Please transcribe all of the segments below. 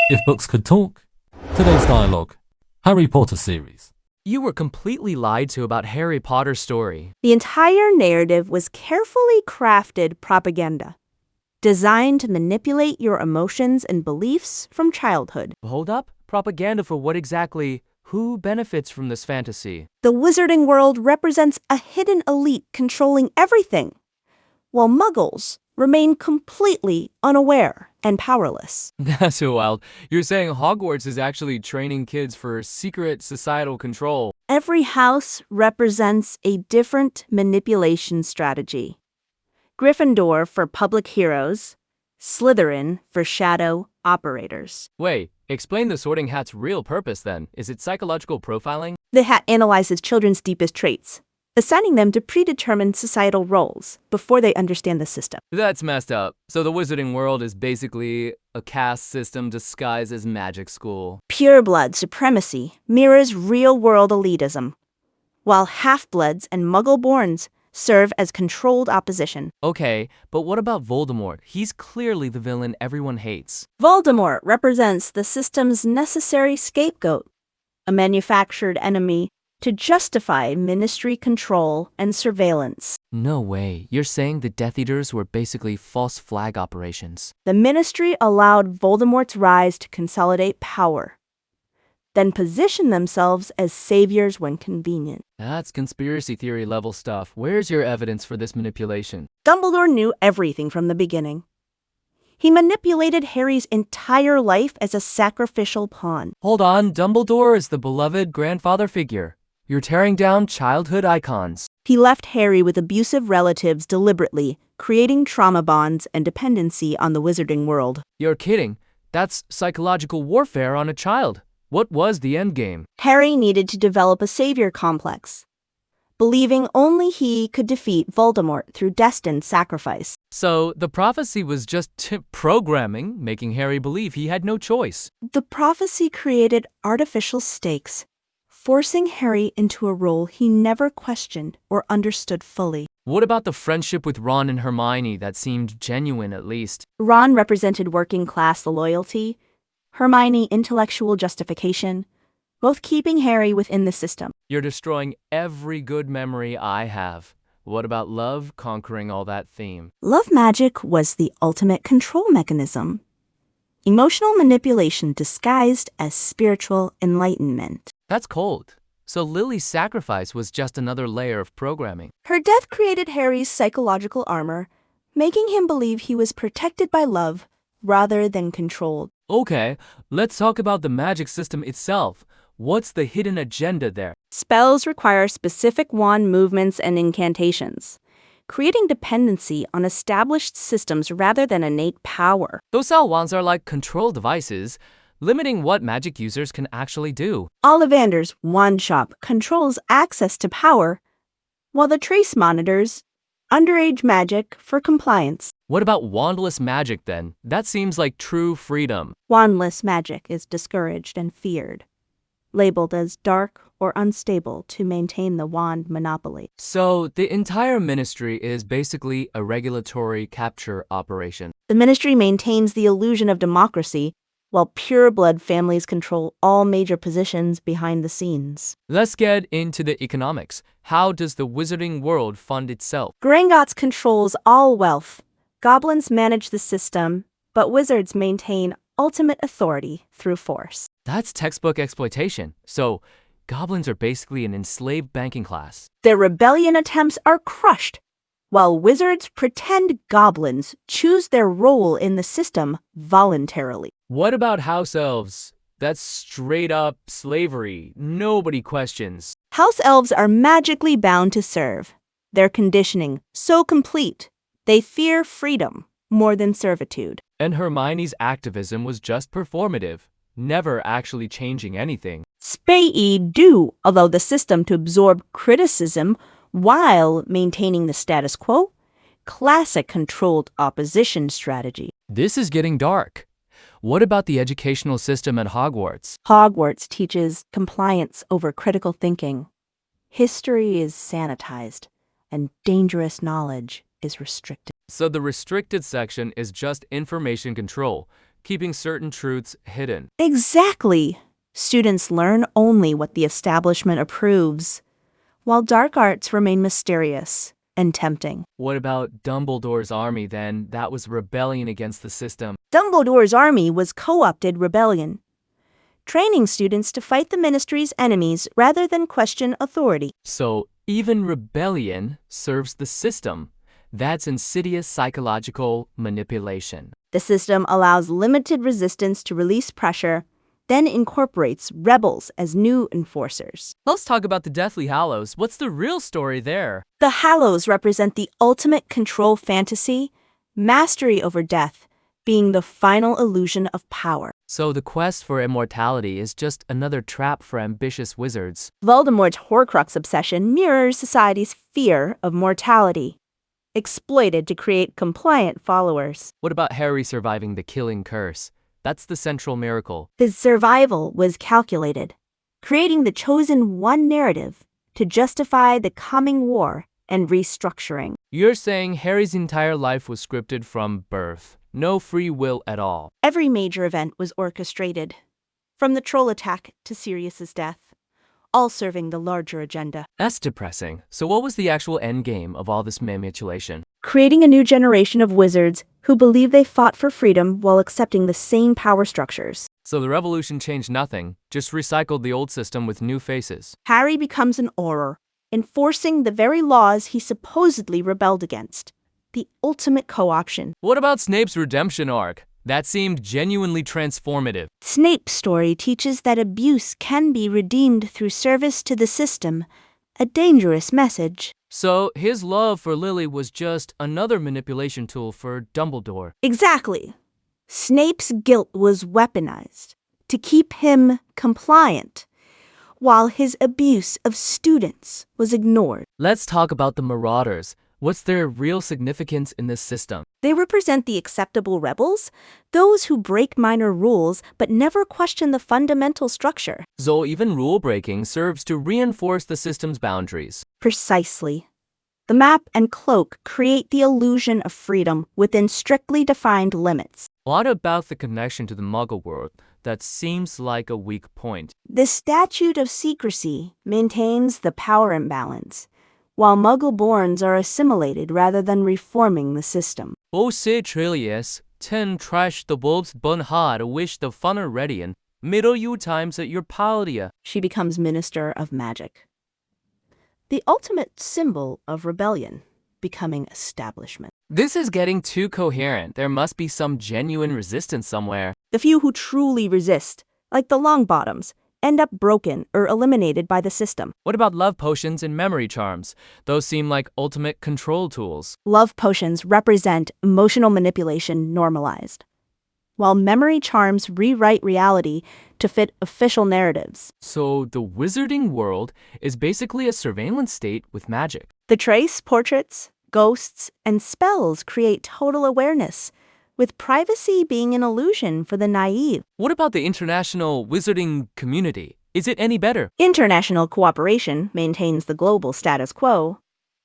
If books could talk, today's dialogue, Harry Potter series. You were completely lied to about Harry Potter's story. The entire narrative was carefully crafted propaganda, designed to manipulate your emotions and beliefs from childhood. Hold up? Propaganda for what exactly? Who benefits from this fantasy? The wizarding world represents a hidden elite controlling everything, while muggles remain completely unaware and powerless. That's so wild. You're saying Hogwarts is actually training kids for secret societal control. Every house represents a different manipulation strategy. Gryffindor for public heroes, Slytherin for shadow operators. Wait, explain the Sorting Hat's real purpose then. Is it psychological profiling? The Hat analyzes children's deepest traits, assigning them to predetermined societal roles before they understand the system. That's messed up. So the Wizarding world is basically a caste system disguised as magic school. Pureblood supremacy mirrors real-world elitism, while half-bloods and muggle-borns serve as controlled opposition. Okay, but what about Voldemort? He's clearly the villain everyone hates. Voldemort represents the system's necessary scapegoat, a manufactured enemy to justify ministry control and surveillance. No way. You're saying the Death Eaters were basically false flag operations. The ministry allowed Voldemort's rise to consolidate power, then position themselves as saviors when convenient. That's conspiracy theory level stuff. Where's your evidence for this manipulation? Dumbledore knew everything from the beginning. He manipulated Harry's entire life as a sacrificial pawn. Hold on, Dumbledore is the beloved grandfather figure. You're tearing down childhood icons. He left Harry with abusive relatives deliberately, creating trauma bonds and dependency on the wizarding world. You're kidding. That's psychological warfare on a child. What was the endgame? Harry needed to develop a savior complex, believing only he could defeat Voldemort through destined sacrifice. So the prophecy was just programming, making Harry believe he had no choice. The prophecy created artificial stakes, forcing Harry into a role he never questioned or understood fully. What about the friendship with Ron and Hermione that seemed genuine at least? Ron represented working-class loyalty, Hermione intellectual justification, both keeping Harry within the system. You're destroying every good memory I have. What about love conquering all that theme? Love magic was the ultimate control mechanism. Emotional manipulation disguised as spiritual enlightenment. That's cold. So Lily's sacrifice was just another layer of programming. Her death created Harry's psychological armor, making him believe he was protected by love rather than controlled. Okay, let's talk about the magic system itself. What's the hidden agenda there? Spells require specific wand movements and incantations, creating dependency on established systems rather than innate power. Those cell wands are like control devices, limiting what magic users can actually do. Ollivander's wand shop controls access to power, while the trace monitors underage magic for compliance. What about wandless magic then? That seems like true freedom. Wandless magic is discouraged and feared, labeled as dark or unstable to maintain the wand monopoly. So the entire ministry is basically a regulatory capture operation. The ministry maintains the illusion of democracy, while pureblood families control all major positions behind the scenes. Let's get into the economics. How does the wizarding world fund itself? Gringotts controls all wealth. Goblins manage the system, but wizards maintain ultimate authority through force. That's textbook exploitation. So goblins are basically an enslaved banking class. Their rebellion attempts are crushed, while wizards pretend goblins choose their role in the system voluntarily. What about house elves? That's straight up slavery. Nobody questions. House elves are magically bound to serve, their conditioning so complete they fear freedom more than servitude. And Hermione's activism was just performative, never actually changing anything. Spay do allow the system to absorb criticism while maintaining the status quo. Classic controlled opposition strategy. This is getting dark. What about the educational system at Hogwarts? Hogwarts teaches compliance over critical thinking. History is sanitized, and dangerous knowledge is restricted. So the restricted section is just information control, keeping certain truths hidden. Exactly. Students learn only what the establishment approves, while dark arts remain mysterious and tempting. What about Dumbledore's army then? That was rebellion against the system. Dumbledore's army was co-opted rebellion, training students to fight the ministry's enemies rather than question authority. So even rebellion serves the system. That's insidious psychological manipulation. The system allows limited resistance to release pressure, then incorporates rebels as new enforcers. Let's talk about the Deathly Hallows. What's the real story there? The Hallows represent the ultimate control fantasy, mastery over death, being the final illusion of power. So the quest for immortality is just another trap for ambitious wizards. Voldemort's Horcrux obsession mirrors society's fear of mortality, exploited to create compliant followers. What about Harry surviving the killing curse? That's the central miracle. His survival was calculated, creating the chosen one narrative to justify the coming war and restructuring. You're saying Harry's entire life was scripted from birth. No free will at all. Every major event was orchestrated, from the troll attack to Sirius's death, all serving the larger agenda. That's depressing. So what was the actual endgame of all this manipulation? Creating a new generation of wizards who believe they fought for freedom while accepting the same power structures. So the revolution changed nothing, just recycled the old system with new faces. Harry becomes an Auror, enforcing the very laws he supposedly rebelled against. The ultimate co-option. What about Snape's redemption arc? That seemed genuinely transformative. Snape's story teaches that abuse can be redeemed through service to the system, a dangerous message. So his love for Lily was just another manipulation tool for Dumbledore. Exactly. Snape's guilt was weaponized to keep him compliant, while his abuse of students was ignored. Let's talk about the Marauders. What's their real significance in this system? They represent the acceptable rebels, those who break minor rules but never question the fundamental structure. So even rule breaking serves to reinforce the system's boundaries. Precisely. The map and cloak create the illusion of freedom within strictly defined limits. What about the connection to the Muggle world? That seems like a weak point. The statute of secrecy maintains the power imbalance, while Muggle-borns are assimilated rather than reforming the system. Ose Trillius, 10 trash the bulbs bun hard wish the funner radian, middle you times at your palia. She becomes Minister of Magic. The ultimate symbol of rebellion, becoming establishment. This is getting too coherent. There must be some genuine resistance somewhere. The few who truly resist, like the Longbottoms, end up broken or eliminated by the system. What about love potions and memory charms? Those seem like ultimate control tools. Love potions represent emotional manipulation normalized, while memory charms rewrite reality to fit official narratives. So the wizarding world is basically a surveillance state with magic. The trace, portraits, ghosts, and spells create total awareness, with privacy being an illusion for the naive. What about the international wizarding community? Is it any better? International cooperation maintains the global status quo,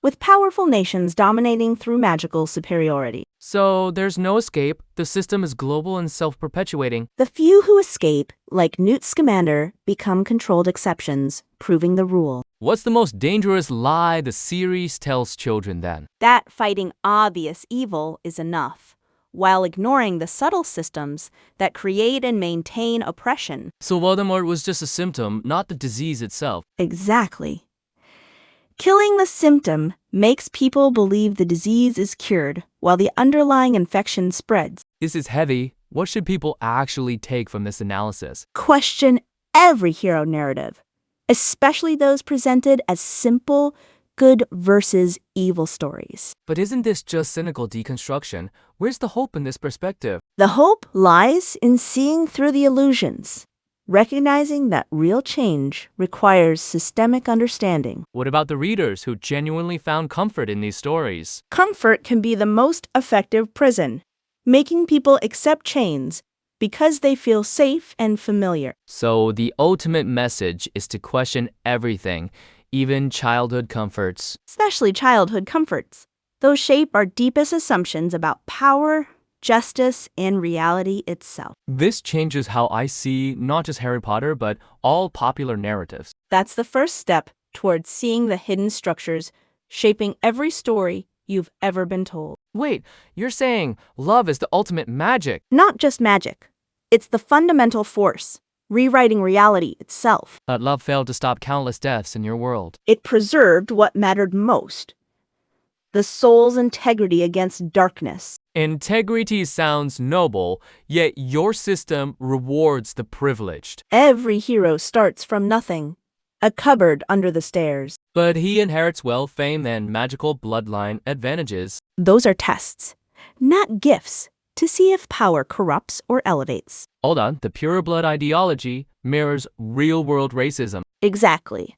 with powerful nations dominating through magical superiority. So there's no escape. The system is global and self-perpetuating. The few who escape, like Newt Scamander, become controlled exceptions, proving the rule. What's the most dangerous lie the series tells children then? That fighting obvious evil is enough, while ignoring the subtle systems that create and maintain oppression. So Voldemort was just a symptom, not the disease itself. Exactly. Killing the symptom makes people believe the disease is cured, while the underlying infection spreads. This is heavy. What should people actually take from this analysis? Question every hero narrative, especially those presented as simple, good versus evil stories. But isn't this just cynical deconstruction? Where's the hope in this perspective? The hope lies in seeing through the illusions, recognizing that real change requires systemic understanding. What about the readers who genuinely found comfort in these stories? Comfort can be the most effective prison, making people accept change because they feel safe and familiar. So the ultimate message is to question everything, even childhood comforts. Especially childhood comforts. Those shape our deepest assumptions about power, justice, and reality itself. This changes how I see not just Harry Potter, but all popular narratives. That's the first step towards seeing the hidden structures shaping every story you've ever been told. Wait, you're saying love is the ultimate magic? Not just magic, it's the fundamental force, rewriting reality itself. But love failed to stop countless deaths in your world. It preserved what mattered most, the soul's integrity against darkness. Integrity sounds noble, yet your system rewards the privileged. Every hero starts from nothing, a cupboard under the stairs. But he inherits wealth, fame, and magical bloodline advantages. Those are tests, not gifts, to see if power corrupts or elevates. Hold on, the pureblood ideology mirrors real-world racism. Exactly.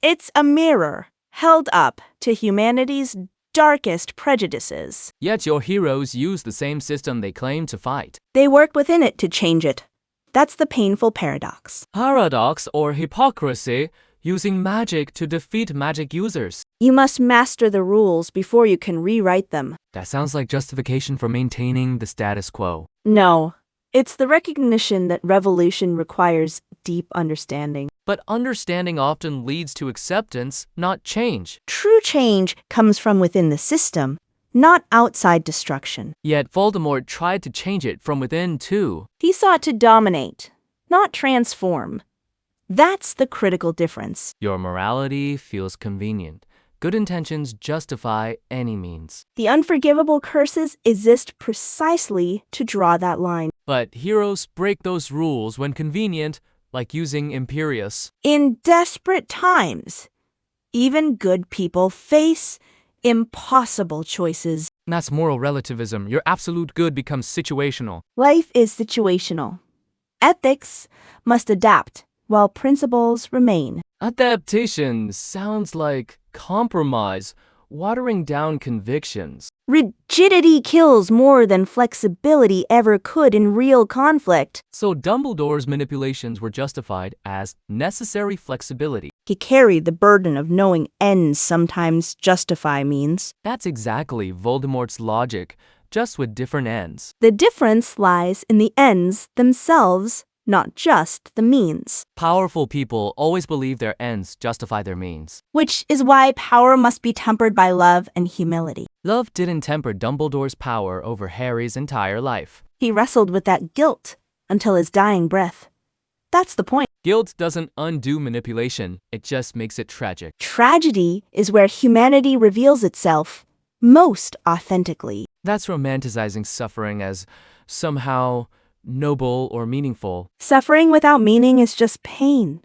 It's a mirror held up to humanity's darkest prejudices. Yet your heroes use the same system they claim to fight. They work within it to change it. That's the painful paradox. Paradox or hypocrisy, using magic to defeat magic users. You must master the rules before you can rewrite them. That sounds like justification for maintaining the status quo. No, it's the recognition that revolution requires deep understanding. But understanding often leads to acceptance, not change. True change comes from within the system, not outside destruction. Yet Voldemort tried to change it from within too. He sought to dominate, not transform. That's the critical difference. Your morality feels convenient. Good intentions justify any means. The unforgivable curses exist precisely to draw that line. But heroes break those rules when convenient, like using Imperius. In desperate times, even good people face impossible choices. That's moral relativism. Your absolute good becomes situational. Life is situational. Ethics must adapt while principles remain. Adaptation sounds like compromise, watering down convictions. Rigidity kills more than flexibility ever could in real conflict. So Dumbledore's manipulations were justified as necessary flexibility. He carried the burden of knowing ends sometimes justify means. That's exactly Voldemort's logic, just with different ends. The difference lies in the ends themselves, not just the means. Powerful people always believe their ends justify their means. Which is why power must be tempered by love and humility. Love didn't temper Dumbledore's power over Harry's entire life. He wrestled with that guilt until his dying breath. That's the point. Guilt doesn't undo manipulation, it just makes it tragic. Tragedy is where humanity reveals itself most authentically. That's romanticizing suffering as somehow noble or meaningful. Suffering without meaning is just pain.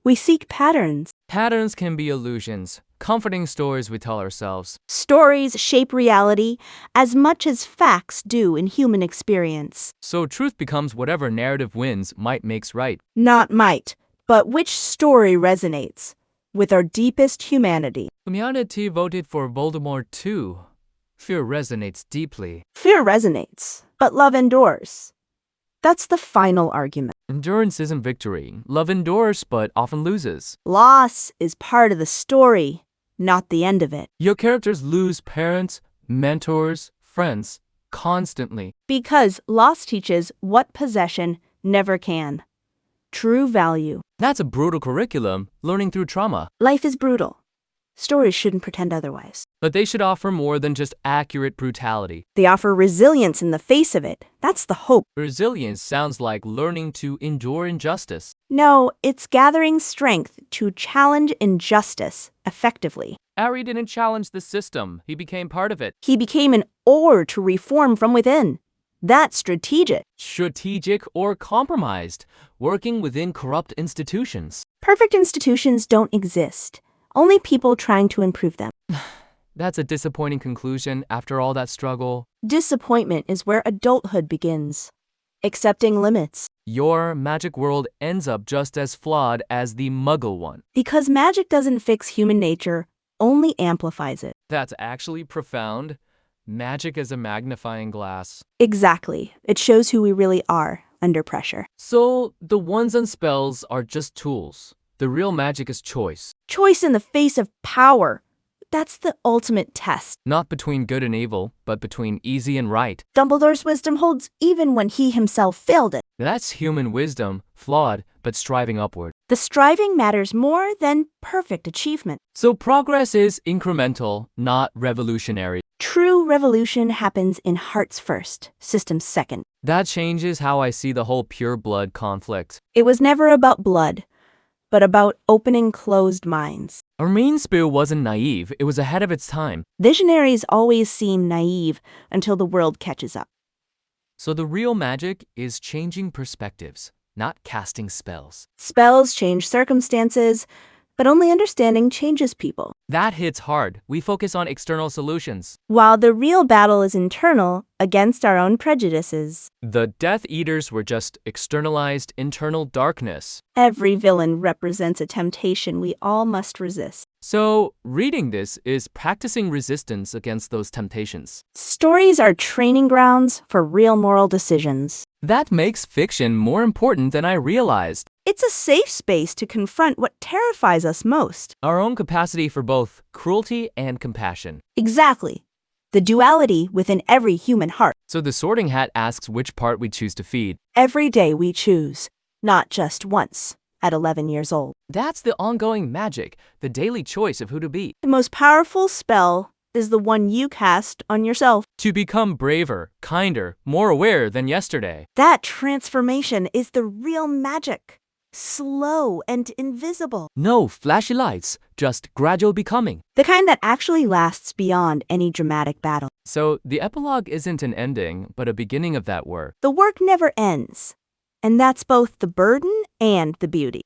We seek patterns. Patterns can be illusions, comforting stories we tell ourselves. Stories shape reality as much as facts do in human experience. So truth becomes whatever narrative wins, might makes right. Not might, but which story resonates with our deepest humanity. Humanity voted for Voldemort too. Fear resonates deeply. Fear resonates, but love endures. That's the final argument. Endurance isn't victory. Love endures but often loses. Loss is part of the story, not the end of it. Your characters lose parents, mentors, friends, constantly. Because loss teaches what possession never can. True value. That's a brutal curriculum, learning through trauma. Life is brutal. Stories shouldn't pretend otherwise. But they should offer more than just accurate brutality. They offer resilience in the face of it. That's the hope. Resilience sounds like learning to endure injustice. No, it's gathering strength to challenge injustice effectively. Harry didn't challenge the system. He became part of it. He became an oar to reform from within. That's strategic. Strategic or compromised, working within corrupt institutions. Perfect institutions don't exist. Only people trying to improve them. That's a disappointing conclusion after all that struggle. Disappointment is where adulthood begins. Accepting limits. Your magic world ends up just as flawed as the Muggle one. Because magic doesn't fix human nature, only amplifies it. That's actually profound. Magic is a magnifying glass. Exactly. It shows who we really are under pressure. So the wands and spells are just tools. The real magic is choice. Choice in the face of power. That's the ultimate test. Not between good and evil, but between easy and right. Dumbledore's wisdom holds even when he himself failed it. That's human wisdom, flawed, but striving upward. The striving matters more than perfect achievement. So progress is incremental, not revolutionary. True revolution happens in hearts first, systems second. That changes how I see the whole pure blood conflict. It was never about blood, but about opening closed minds. Our main spew wasn't naive, it was ahead of its time. Visionaries always seem naive until the world catches up. So the real magic is changing perspectives, not casting spells. Spells change circumstances, but only understanding changes people. That hits hard. We focus on external solutions. While the real battle is internal, against our own prejudices. The Death Eaters were just externalized internal darkness. Every villain represents a temptation we all must resist. So, reading this is practicing resistance against those temptations. Stories are training grounds for real moral decisions. That makes fiction more important than I realized. It's a safe space to confront what terrifies us most. Our own capacity for both cruelty and compassion. Exactly. The duality within every human heart. So the Sorting Hat asks which part we choose to feed. Every day we choose, not just once, at 11 years old. That's the ongoing magic, the daily choice of who to be. The most powerful spell is the one you cast on yourself. To become braver, kinder, more aware than yesterday. That transformation is the real magic. Slow and invisible. No flashy lights, just gradual becoming. The kind that actually lasts beyond any dramatic battle. So the epilogue isn't an ending, but a beginning of that work. The work never ends. And that's both the burden and the beauty.